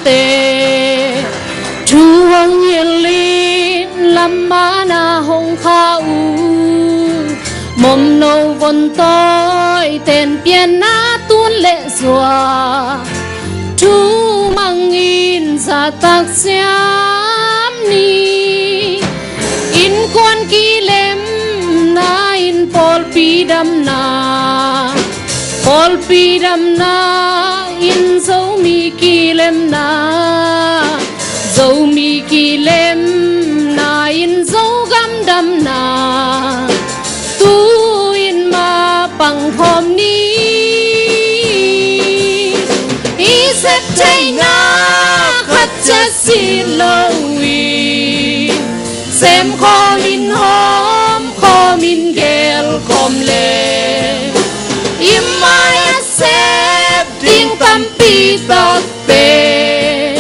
tê chu hong yên linh lâm ma na hong kha u mồm nâu vốn tôi tên biển na tuôn lệ rùa chú mang in ra tạc xiêm ni in quan kỳ lem na in pol pi đam na in dấu mi kỳ lem na dấu mi kỳ lem na in dấu gam đam na tu in ma bằng hôm ni ý sẽ thấy na khát chết xin lỗi xem khó min hôm khó min ghel khom lệ im mai xếp tiếng tâm pi tắc bề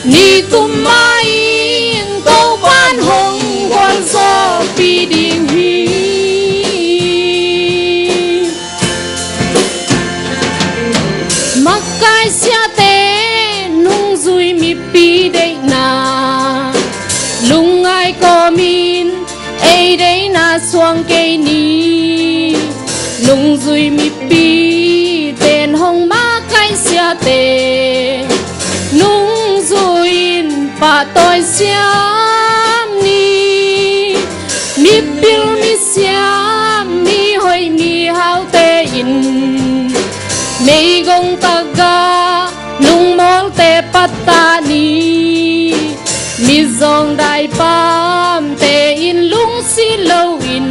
ni tum mai câu ban hồng quan gió pi đình hi mặc cái xia tê nung dùi mi pi đây na lung ai có min ấy đây na xoang cây ni lung dùi mi pi tên hồng má cái xia tê nung dùi pa tôi xiam ni mi bil mi xiam mi hoi mi hao tê in mei gong taga nung mol te patani mi zong dai pam te in lung si lo in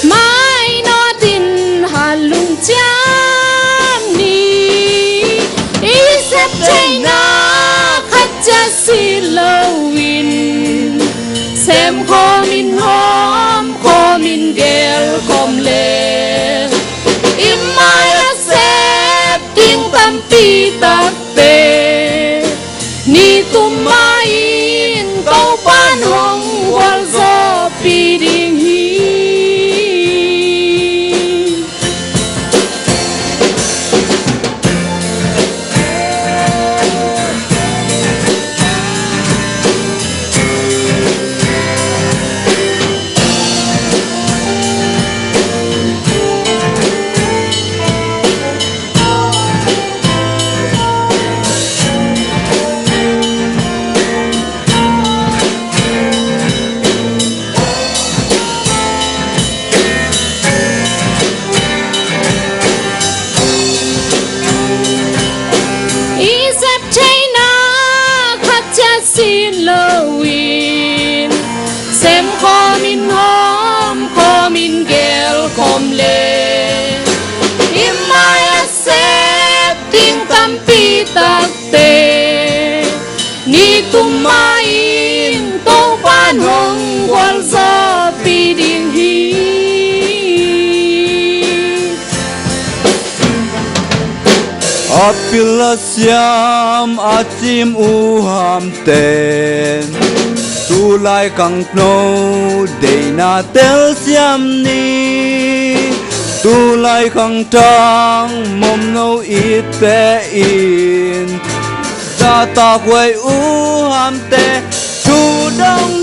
mai no tin ha lung cham ni i sep china khat cha si lo in xem kho min hom kho min gel kom le im mai sep ting tam pi tak te ni tum mai câu ban hồng wal zo pi ding hi xin lỗi xem khó min hôm khó min ghel khom lệ im mai xếp tiếng tâm pi tắc tê ni tum mai câu ban hồng wal gió pi đình hi apila siam atim u ham ten tu lai kang no de na tel siam ni tu lai kang tang mom no it pe in ta ta quay u ham te tu dong